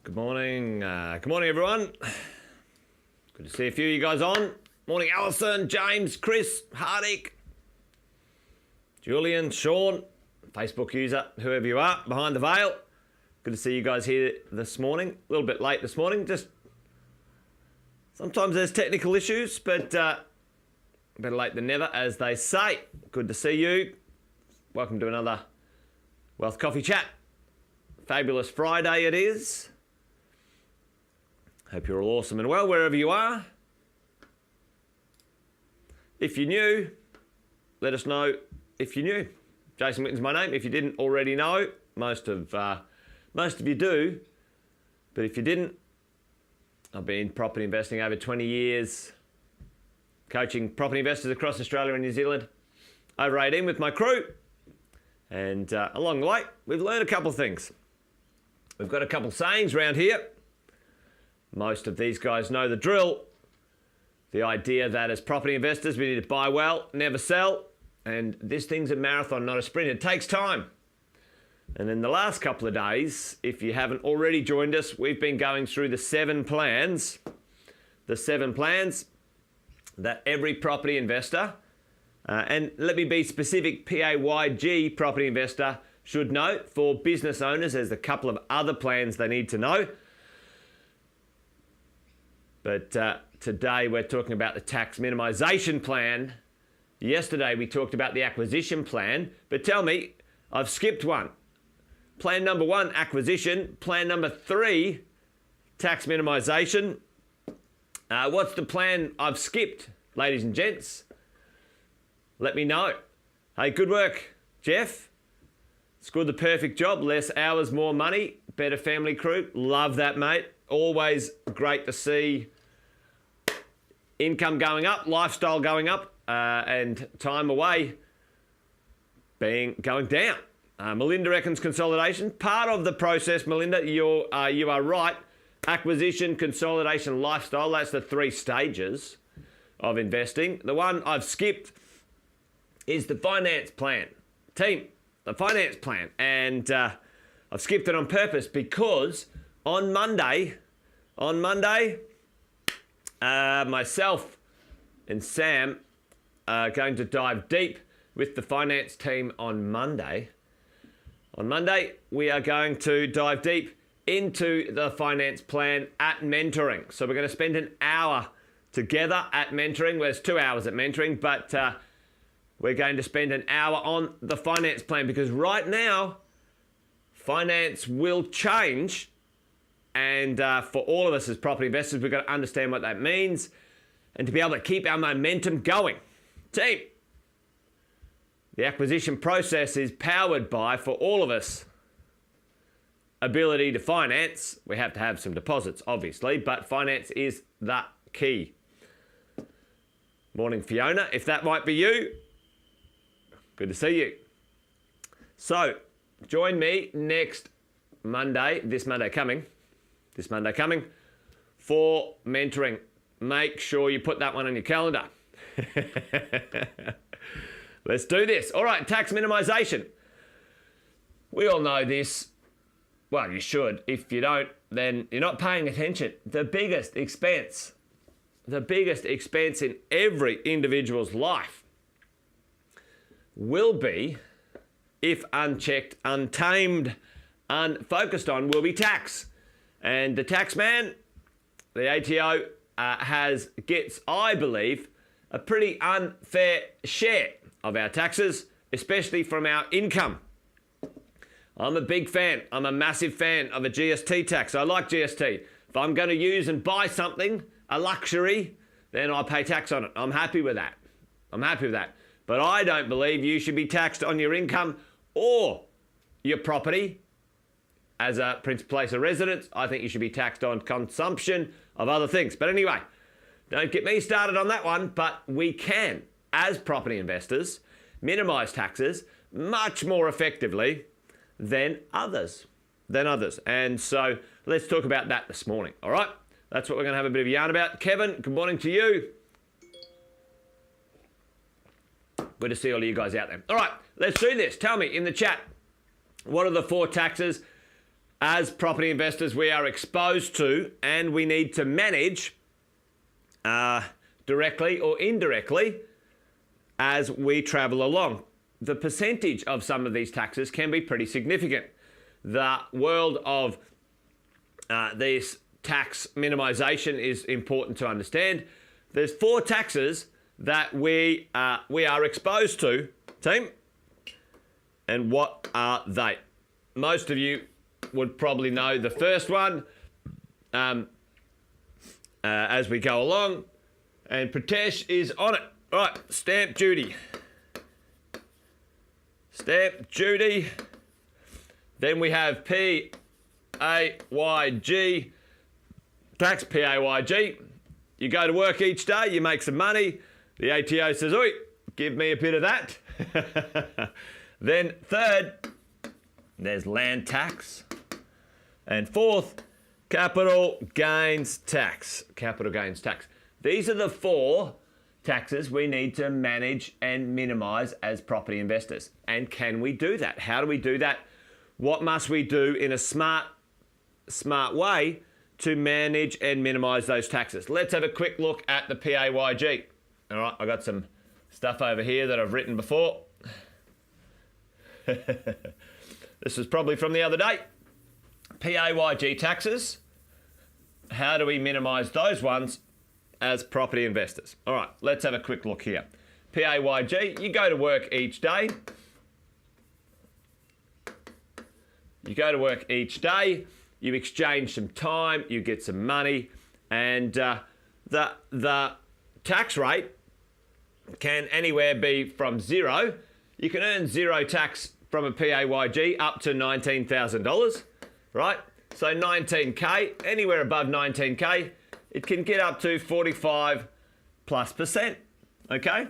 Good morning. Good morning, everyone. Good to see a few of you guys on. Morning, Alison, James, Chris, Hardick, Julian, Sean, Facebook user, whoever you are, behind the veil. Good to see you guys here this morning. A little bit late this morning. Just sometimes there's technical issues, but better late than never, as they say. Good to see you. Welcome to another Wealth Coffee Chat. Fabulous Friday it is. Hope you're all awesome and well wherever you are. If you're new, let us know if you're new. Jason Witten's my name. If you didn't already know, most of you do. But if you didn't, I've been in property investing over 20 years, coaching property investors across Australia and New Zealand, over 18 with my crew. And along the way, we've learned a couple of things. We've got a couple of sayings around here. Most of these guys know the drill. The idea that as property investors, we need to buy well, never sell. And this thing's a marathon, not a sprint. It takes time. And in the last couple of days, if you haven't already joined us, we've been going through the 7 plans. The 7 plans that every property investor, and let me be specific, PAYG property investor should know. For business owners, there's a couple of other plans they need to know. But today we're talking about the tax minimisation plan. Yesterday we talked about the acquisition plan. But tell me, I've skipped one. Plan number 1, acquisition. Plan number 3, tax minimisation. What's the plan I've skipped, ladies and gents? Let me know. Hey, good work, Jeff. Scored the perfect job. Less hours, more money. Better family crew. Love that, mate. Always great to see income going up, lifestyle going up, and time away going down. Melinda reckons consolidation. Part of the process, Melinda, you are right. Acquisition, consolidation, lifestyle, that's the 3 stages of investing. The one I've skipped is the finance plan. Team, the finance plan. And I've skipped it on purpose because on Monday, myself and Sam are going to dive deep with the finance team on Monday. On Monday, we are going to dive deep into the finance plan at mentoring. So we're going to spend an hour together at mentoring. Well, there's 2 hours at mentoring, but we're going to spend an hour on the finance plan because right now, finance will change. And for all of us as property investors, we've got to understand what that means and to be able to keep our momentum going. Team, the acquisition process is powered by, for all of us, ability to finance. We have to have some deposits, obviously, but finance is the key. Morning, Fiona. If that might be you, good to see you. So, join me next Monday, this Monday coming, for mentoring. Make sure you put that one on your calendar. Let's do this. All right, tax minimisation. We all know this. Well, you should. If you don't, then you're not paying attention. The biggest expense in every individual's life will be, if unchecked, untamed, unfocused on, will be tax. And the tax man, the ATO, gets, I believe, a pretty unfair share of our taxes, especially from our income. I'm a big fan. I'm a massive fan of a GST tax. I like GST. If I'm going to use and buy something, a luxury, then I pay tax on it. I'm happy with that. But I don't believe you should be taxed on your income or your property as a principal place of residence. I think you should be taxed on consumption of other things. But anyway, don't get me started on that one. But we can, as property investors, minimise taxes much more effectively than others. And so let's talk about that this morning, all right? That's what we're going to have a bit of a yarn about. Kevin, good morning to you. Good to see all of you guys out there. All right, let's do this. Tell me in the chat, what are the 4 taxes as property investors, we are exposed to and we need to manage directly or indirectly as we travel along. The percentage of some of these taxes can be pretty significant. The world of this tax minimisation is important to understand. There's 4 taxes that we are exposed to, team. And what are they? Most of you would probably know the first one as we go along. And Pratesh is on it. Right, stamp duty. Stamp duty. Then we have PAYG. Tax PAYG. You go to work each day, you make some money. The ATO says, oi, give me a bit of that. Then third, there's land tax. And fourth, capital gains tax. Capital gains tax. These are the 4 taxes we need to manage and minimise as property investors. And can we do that? How do we do that? What must we do in a smart way to manage and minimise those taxes? Let's have a quick look at the PAYG. All right, I got some stuff over here that I've written before. This was probably from the other day. PAYG taxes. How do we minimise those ones as property investors? All right, let's have a quick look here. PAYG, you go to work each day. You go to work each day, you exchange some time, you get some money, and the tax rate can anywhere be from 0. You can earn 0 tax from a PAYG up to $19,000, right? So 19K, anywhere above 19K, it can get up to 45+%, okay?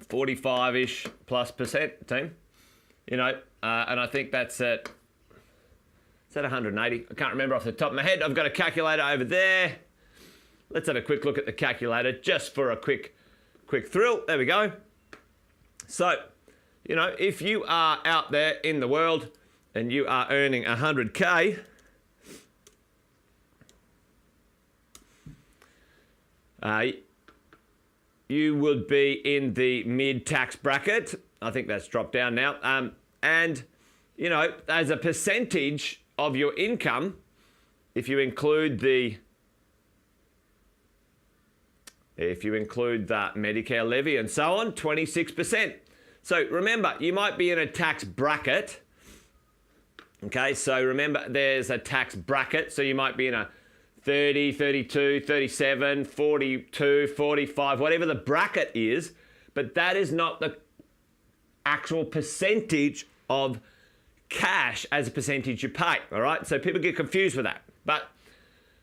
45-ish plus percent, team. You know, and I think that's at, is that 180? I can't remember off the top of my head. I've got a calculator over there. Let's have a quick look at the calculator just for a quick thrill. There we go. So, you know, if you are out there in the world and you are earning 100K, you would be in the mid-tax bracket. I think that's dropped down now. And, you know, as a percentage of your income, if you include the Medicare levy and so on, 26%. So remember, you might be in a tax bracket. Okay, so remember there's a tax bracket. So you might be in a 30, 32, 37, 42, 45, whatever the bracket is, but that is not the actual percentage of cash as a percentage you pay, all right? So people get confused with that, but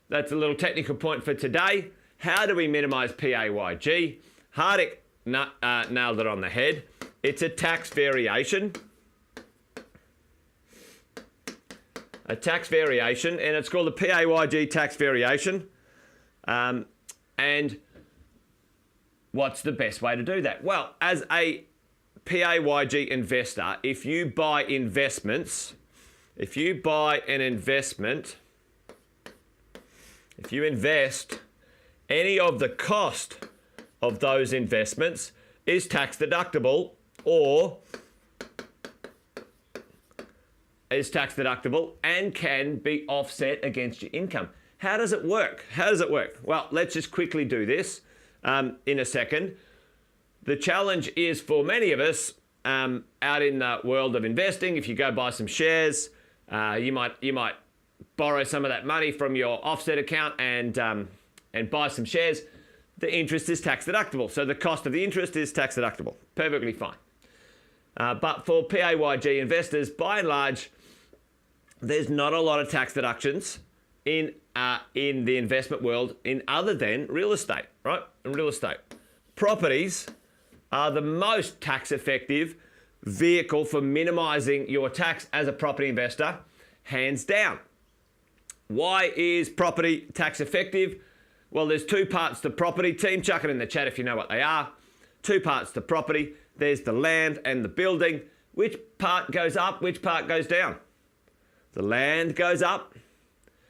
that's a little technical point for today. How do we minimise PAYG? Hardik nailed it on the head. It's a tax variation. A tax variation, and it's called the PAYG tax variation. And what's the best way to do that? Well, as a PAYG investor, if you buy investments, if you invest, any of the cost of those investments is tax deductible or is tax deductible and can be offset against your income. How does it work? Well, let's just quickly do this in a second. The challenge is for many of us out in the world of investing. If you go buy some shares, you might borrow some of that money from your offset account and buy some shares. The interest is tax deductible, so the cost of the interest is tax deductible. Perfectly fine. But for PAYG investors, by and large, there's not a lot of tax deductions in the investment world in other than real estate, right? In real estate, properties are the most tax effective vehicle for minimizing your tax as a property investor, hands down. Why is property tax effective? Well, there's 2 parts to property. Team, chuck it in the chat if you know what they are. 2 parts to property. There's the land and the building. Which part goes up? Which part goes down? The land goes up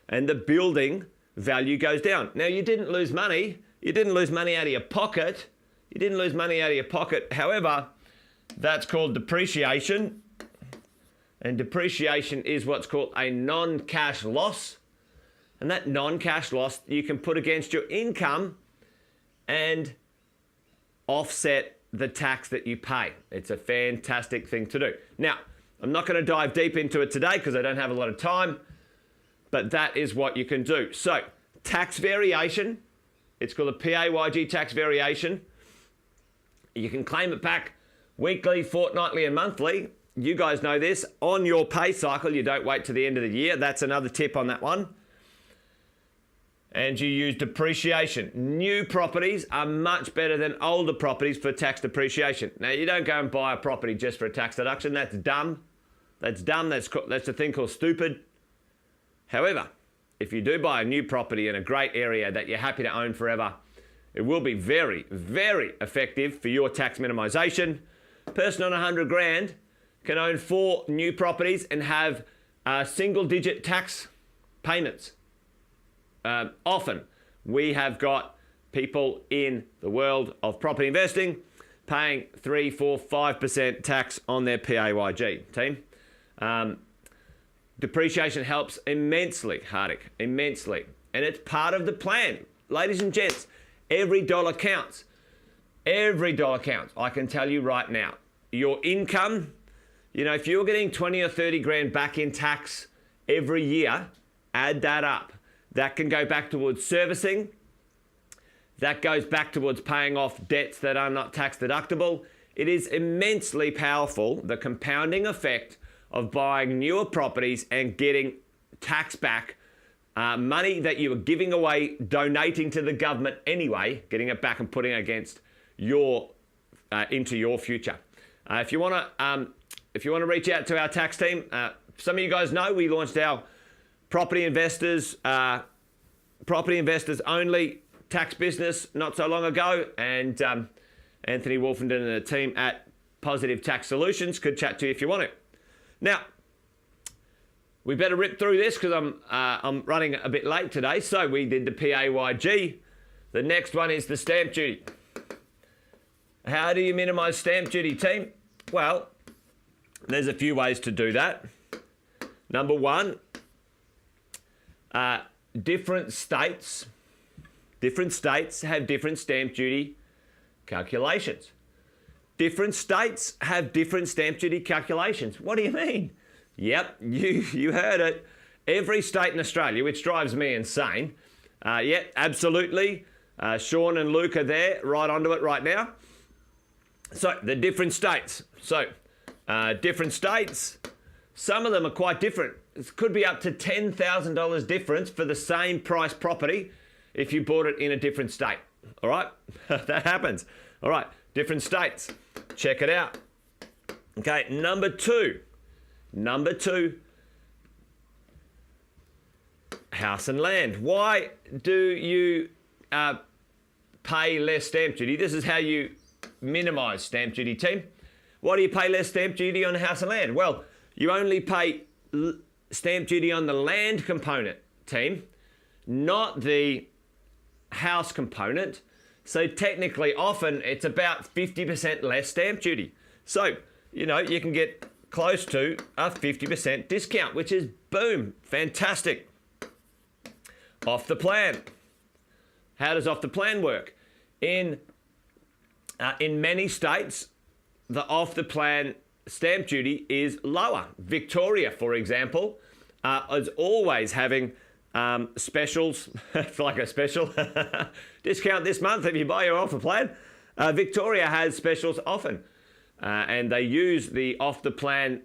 and the building value goes down. Now, you didn't lose money. You didn't lose money out of your pocket. You didn't lose money out of your pocket. However, that's called depreciation. And depreciation is what's called a non-cash loss. And that non-cash loss you can put against your income and offset the tax that you pay. It's a fantastic thing to do. Now, I'm not going to dive deep into it today because I don't have a lot of time, but that is what you can do. So, tax variation, it's called a PAYG tax variation. You can claim it back weekly, fortnightly, and monthly. You guys know this. On your pay cycle, you don't wait to the end of the year. That's another tip on that one. And you use depreciation. New properties are much better than older properties for tax depreciation. Now, you don't go and buy a property just for a tax deduction. That's dumb. That's dumb. That's a thing called stupid. However, if you do buy a new property in a great area that you're happy to own forever, it will be very, very effective for your tax minimisation. Person on 100 grand can own 4 new properties and have single-digit tax payments. Often, we have got people in the world of property investing paying 3, 4, 5% tax on their PAYG, team. Depreciation helps immensely, Hardik, immensely. And it's part of the plan. Ladies and gents, every dollar counts. Every dollar counts. I can tell you right now, your income, if you're getting 20 or 30 grand back in tax every year, add that up. That can go back towards servicing. That goes back towards paying off debts that are not tax deductible. It is immensely powerful, the compounding effect of buying newer properties and getting tax back, money that you were giving away, donating to the government anyway, getting it back and putting it against into your future. If you want to reach out to our tax team, some of you guys know we launched our property investors only tax business not so long ago, and Anthony Wolfenden and the team at Positive Tax Solutions could chat to you if you want to. Now, we better rip through this because I'm running a bit late today. So we did the PAYG. The next one is the stamp duty. How do you minimise stamp duty, team? Well, there's a few ways to do that. Number one, different states have different stamp duty calculations. Different states have different stamp duty calculations. What do you mean? Yep, you heard it. Every state in Australia, which drives me insane. Yep, absolutely. Sean and Luke are there, right onto it right now. So, the different states. So, different states, some of them are quite different. It could be up to $10,000 difference for the same price property if you bought it in a different state. All right? That happens. All right, different states. Check it out. Okay, number two, house and land. Why do you pay less stamp duty? This is how you minimise stamp duty, team. Why do you pay less stamp duty on house and land? Well, you only pay stamp duty on the land component, team, not the house component. So technically, often it's about 50% less stamp duty. So, you can get close to a 50% discount, which is boom, fantastic. Off the plan. How does off the plan work? In many states, the off the plan stamp duty is lower. Victoria, for example, is always having specials. It's like a special discount this month if you buy your off the plan. Victoria has specials often, and they use the off the plan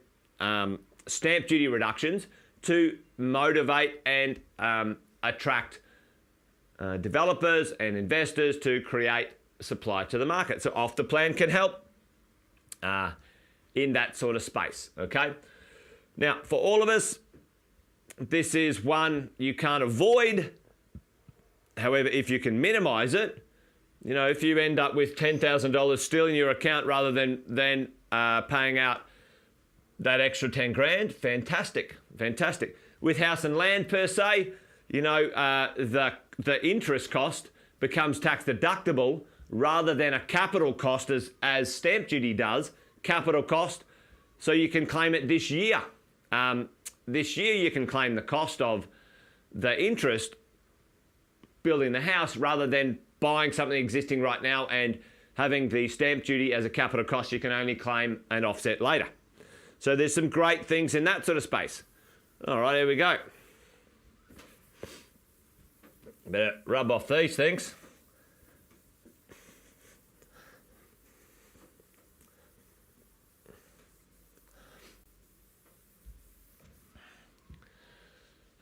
stamp duty reductions to motivate and attract developers and investors to create supply to the market. So off the plan can help in that sort of space, okay? Now, for all of us, this is one you can't avoid. However, if you can minimize it, if you end up with $10,000 still in your account rather than paying out that extra 10 grand, fantastic. With house and land per se, the interest cost becomes tax deductible rather than a capital cost as stamp duty does, capital cost, so you can claim it this year. This year you can claim the cost of the interest building the house rather than buying something existing right now and having the stamp duty as a capital cost you can only claim and offset later. So there's some great things in that sort of space. All right, here we go. Better rub off these things.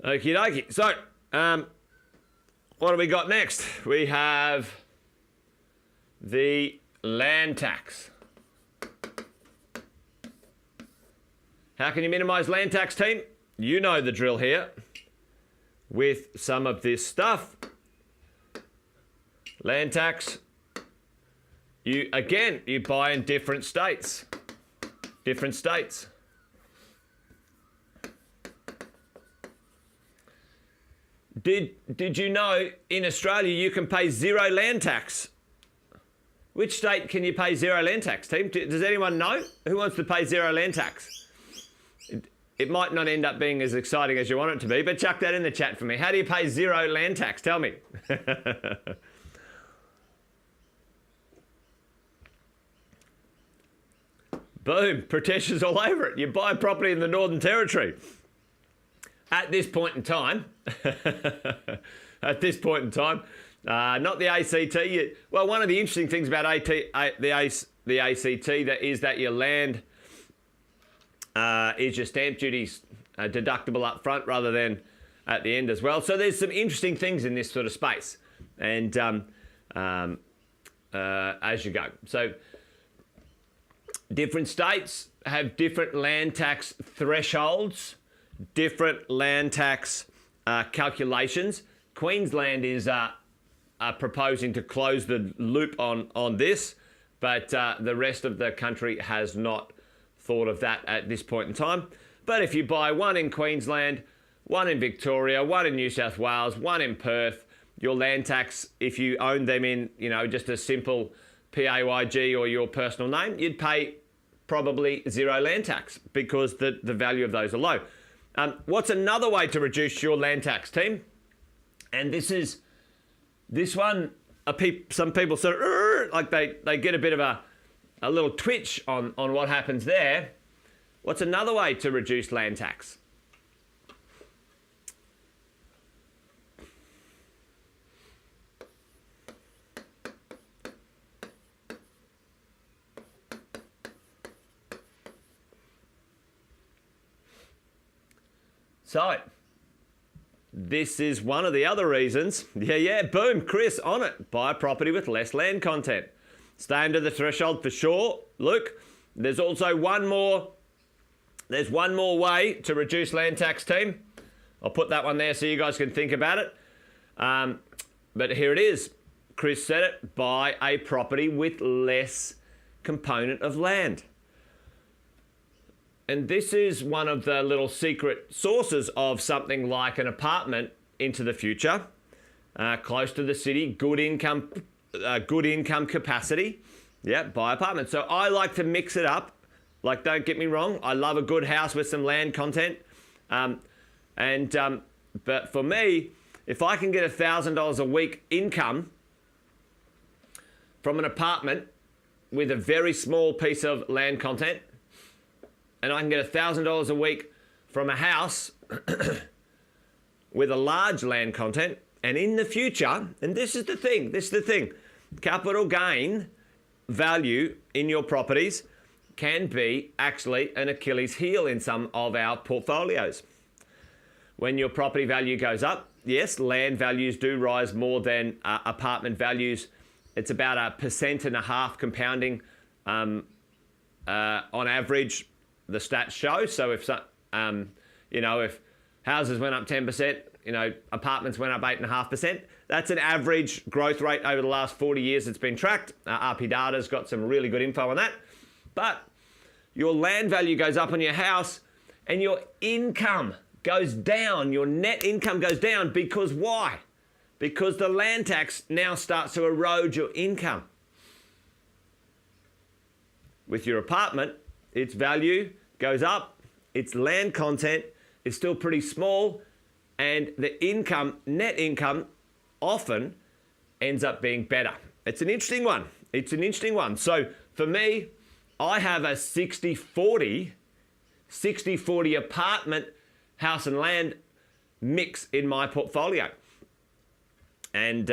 Okie dokie. So, what have we got next? We have the land tax. How can you minimise land tax, team? You know the drill here with some of this stuff. Land tax, you buy in different states. Different states. Did you know in Australia you can pay zero land tax? Which state can you pay zero land tax, team? Does anyone know? Who wants to pay zero land tax? It might not end up being as exciting as you want it to be, but chuck that in the chat for me. How do you pay zero land tax? Tell me. Boom, protections all over it. You buy property in the Northern Territory. At this point in time, not the ACT. Well, one of the interesting things about the ACT is that your land is your stamp duties deductible up front rather than at the end as well. So there's some interesting things in this sort of space, and as you go. So different states have different land tax thresholds, different land tax calculations. Queensland is proposing to close the loop on this, but the rest of the country has not thought of that at this point in time. But if you buy one in Queensland, one in Victoria, one in New South Wales, one in Perth, your land tax, if you own them in, just a simple PAYG or your personal name, you'd pay probably zero land tax because the value of those are low. What's another way to reduce your land tax, team? And this one, some people sort of, like they get a bit of a little twitch on what happens there. What's another way to reduce land tax? So, this is one of the other reasons. Yeah, boom, Chris, on it. Buy a property with less land content. Stay under the threshold for sure. Luke, there's also one more way to reduce land tax, team. I'll put that one there so you guys can think about it. But here it is. Chris said it. Buy a property with less component of land. And this is one of the little secret sources of something like an apartment into the future, close to the city, good income capacity. Yeah, buy apartments. So I like to mix it up. Like, don't get me wrong, I love a good house with some land content. But for me, if I can get $1,000 a week income from an apartment with a very small piece of land content, and I can get $1,000 a week from a house with a large land content, and in the future, and this is the thing, capital gain value in your properties can be actually an Achilles heel in some of our portfolios. When your property value goes up, yes, land values do rise more than apartment values. It's about 1.5% compounding on average, the stats show. So if houses went up 10%, apartments went up 8.5%. That's an average growth rate over the last 40 years that's been tracked. RP Data's got some really good info on that. But your land value goes up on your house and your income goes down, your net income goes down. Because why? Because the land tax now starts to erode your income. With your apartment, its value goes up, its land content is still pretty small, and the income, net income, often ends up being better. It's an interesting one. It's an interesting one. So for me, I have a 60-40 apartment, house and land mix in my portfolio. And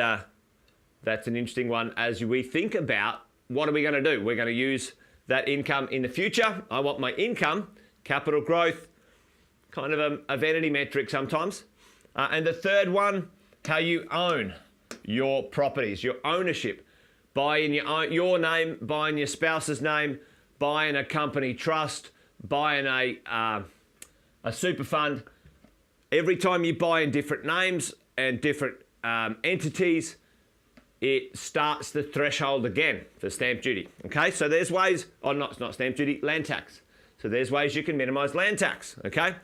that's an interesting one as we think about what are we going to do. We're going to use that income in the future. I want my income, capital growth, kind of a vanity metric sometimes. And the third one, how you own your properties, your ownership. Buy in your name, buy in your spouse's name, buy in a company trust, buy in a super fund. Every time you buy in different names and different entities, it starts the threshold again for stamp duty. Okay, so there's ways, not stamp duty, land tax. So there's ways you can minimize land tax. Okay,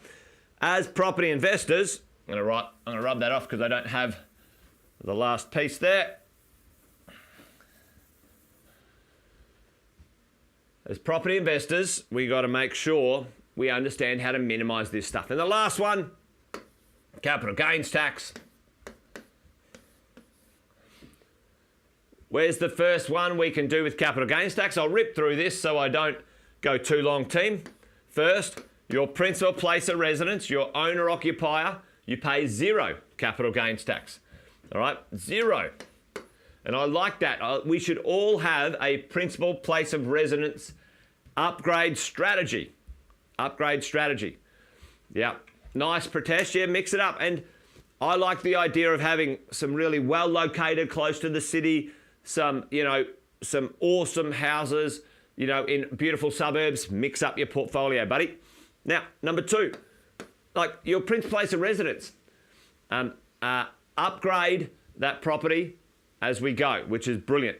as property investors, I'm gonna rub that off because I don't have the last piece there. As property investors, we got to make sure we understand how to minimize this stuff. And the last one, capital gains tax. Where's the first one we can do with capital gains tax? I'll rip through this so I don't go too long, team. First, your principal place of residence, your owner-occupier, you pay 0 capital gains tax. All right, 0. And I like that. We should all have a principal place of residence upgrade strategy. Upgrade strategy. Yeah, nice, Pritesh. Yeah, mix it up. And I like the idea of having some really well located, close to the city, some awesome houses, in beautiful suburbs. Mix up your portfolio, buddy. Now, number 2, like your principal place of residence. Upgrade that property as we go, which is brilliant.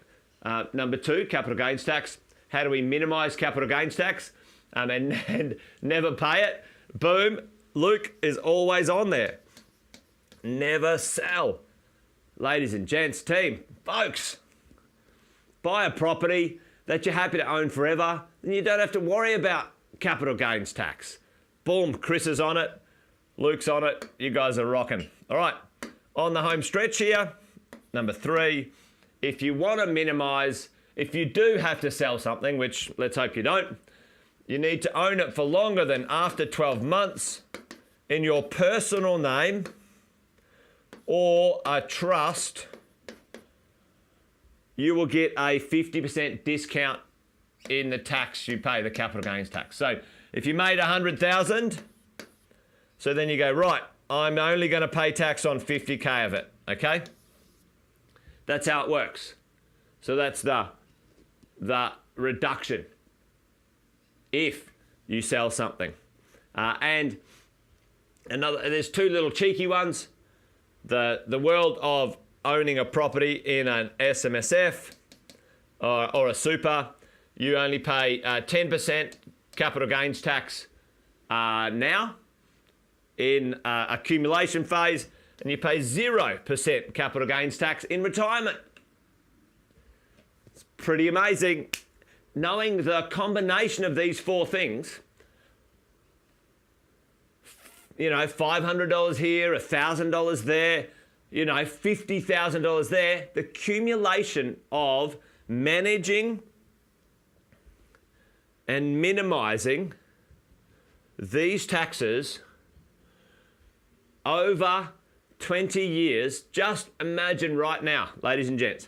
Number 2, capital gains tax. How do we minimize capital gains tax and never pay it? Boom. Luke is always on there. Never sell. Ladies and gents, team, folks, buy a property that you're happy to own forever, then you don't have to worry about capital gains tax. Boom, Chris is on it. Luke's on it. You guys are rocking. All right, on the home stretch here. Number 3, if you want to minimize, if you do have to sell something, which let's hope you don't, you need to own it for longer than after 12 months in your personal name or a trust. You will get a 50% discount in the tax you pay, the capital gains tax. So if you made 100,000, so then you go, right, I'm only going to pay tax on 50K of it, okay? That's how it works. So that's the reduction if you sell something. And there's 2 little cheeky ones. The world of owning a property in an SMSF or a super, you only pay 10% capital gains tax now in accumulation phase, and you pay 0% capital gains tax in retirement. It's pretty amazing. Knowing the combination of these 4 things, $500 here, $1,000 there, $50,000 there, the accumulation of managing and minimizing these taxes over 20 years. Just imagine right now, ladies and gents,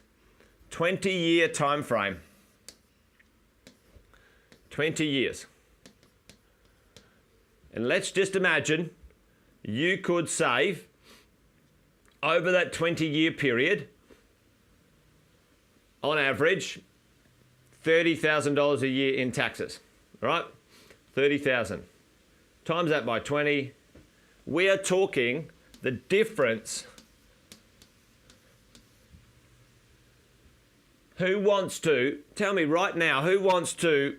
20-year time frame. 20 years. And let's just imagine you could save over that 20-year period, on average, $30,000 a year in taxes, right? 30,000. Times that by 20. We are talking the difference. Who wants to, tell me right now, who wants to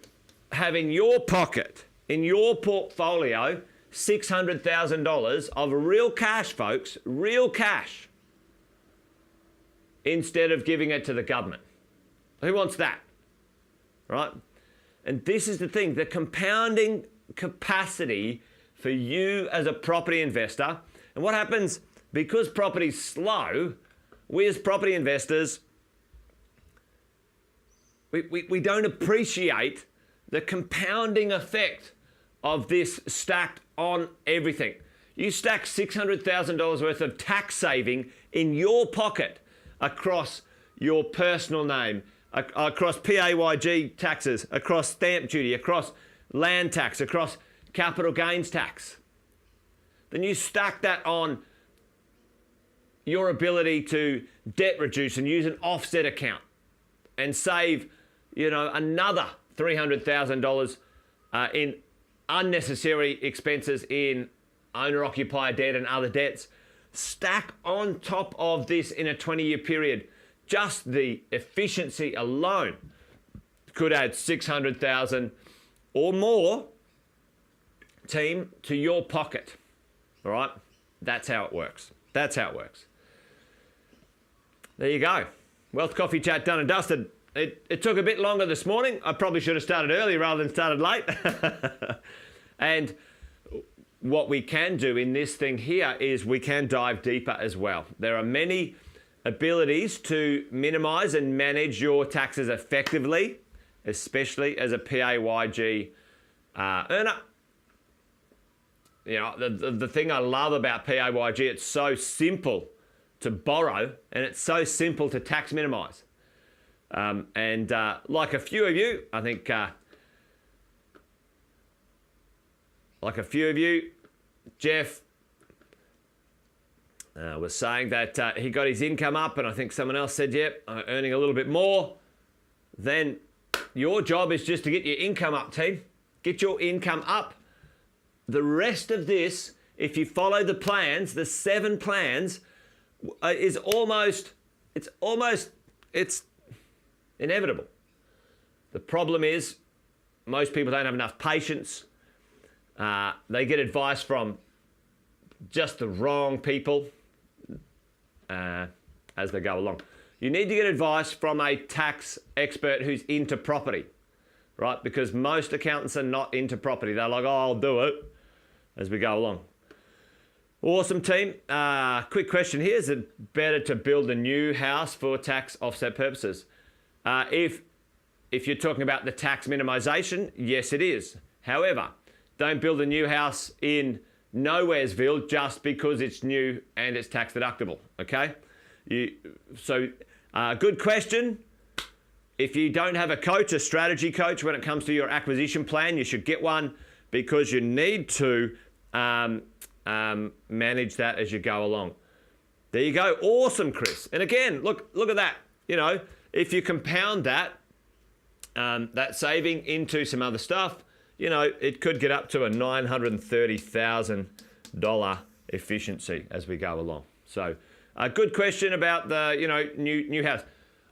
have in your pocket, in your portfolio, $600,000 of real cash, folks, real cash, instead of giving it to the government. Who wants that? Right? And this is the thing, the compounding capacity for you as a property investor. And what happens, because property's slow, we as property investors, we don't appreciate the compounding effect of this stacked on everything. You stack $600,000 worth of tax saving in your pocket across your personal name, across PAYG taxes, across stamp duty, across land tax, across capital gains tax. Then you stack that on your ability to debt reduce and use an offset account and save, another $300,000 in unnecessary expenses in owner-occupier debt and other debts. Stack on top of this in a 20-year period. Just the efficiency alone could add $600,000 or more, team, to your pocket. All right? That's how it works. That's how it works. There you go. Wealth Coffee Chat done and dusted. It took a bit longer this morning. I probably should have started early rather than started late. And what we can do in this thing here is we can dive deeper as well. There are many abilities to minimize and manage your taxes effectively, especially as a PAYG earner. The thing I love about PAYG, it's so simple to borrow and it's so simple to tax minimize. Like a few of you, I think, Jeff was saying that he got his income up, and I think someone else said, yep, earning a little bit more. Then your job is just to get your income up, team. Get your income up. The rest of this, if you follow the plans, the 7 plans, it's inevitable. The problem is most people don't have enough patience. They get advice from just the wrong people as they go along. You need to get advice from a tax expert who's into property, right? Because most accountants are not into property. They're like, oh, I'll do it as we go along. Awesome, team. Quick question here. Is it better to build a new house for tax offset purposes? If you're talking about the tax minimization, yes, it is. However, don't build a new house in Nowheresville just because it's new and it's tax deductible, okay? Good question. If you don't have a coach, a strategy coach, when it comes to your acquisition plan, you should get one because you need to manage that as you go along. There you go. Awesome, Chris. And again, look at that. If you compound that saving into some other stuff, it could get up to a $930,000 efficiency as we go along. So a good question about the, new house.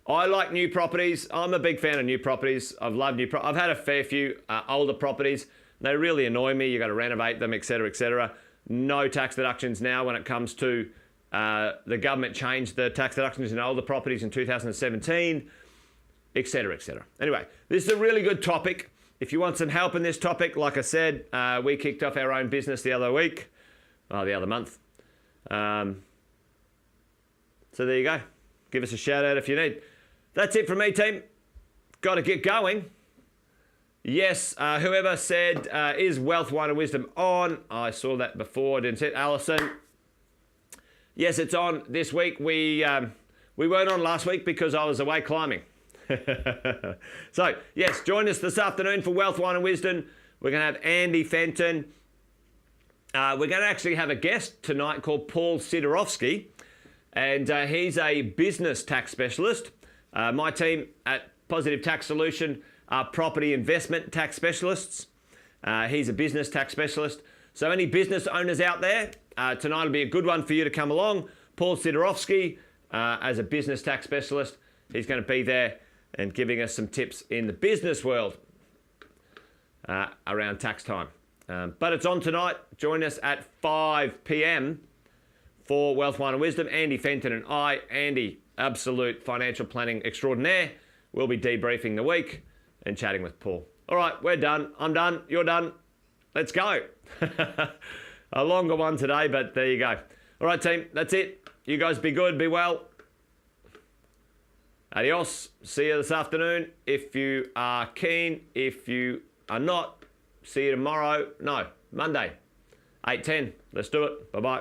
I like new properties. I'm a big fan of new properties. I've loved I've had a fair few older properties. They really annoy me. You got to renovate them, et cetera, et cetera. No tax deductions now when it comes to the government changed the tax deductions in older properties in 2017, et cetera, et cetera. Anyway, this is a really good topic. If you want some help in this topic, like I said, we kicked off our own business the other month. So there you go. Give us a shout out if you need. That's it from me, team. Got to get going. Yes, whoever said, is Wealth, Wine and Wisdom on? I saw that before, didn't see it. Alison. Yes, it's on this week. We weren't on last week because I was away climbing. So, yes, join us this afternoon for Wealth, Wine and Wisdom. We're going to have Andy Fenton. We're going to actually have a guest tonight called Paul Sidorovsky, and he's a business tax specialist. My team at Positive Tax Solution are property investment tax specialists. He's a business tax specialist. So any business owners out there, tonight will be a good one for you to come along. Paul Sidorovsky, as a business tax specialist, he's going to be there and giving us some tips in the business world. around tax time. But it's on tonight. Join us at 5 p.m. for Wealth, Wine and Wisdom. Andy Fenton and I, Andy, absolute financial planning extraordinaire, will be debriefing the week and chatting with Paul. All right, we're done. I'm done. You're done. Let's go. A longer one today, but there you go. All right, team, that's it. You guys be good, be well. Adios. See you this afternoon. If you are keen, if you are not, see you tomorrow. No, Monday, 8:10. Let's do it. Bye-bye.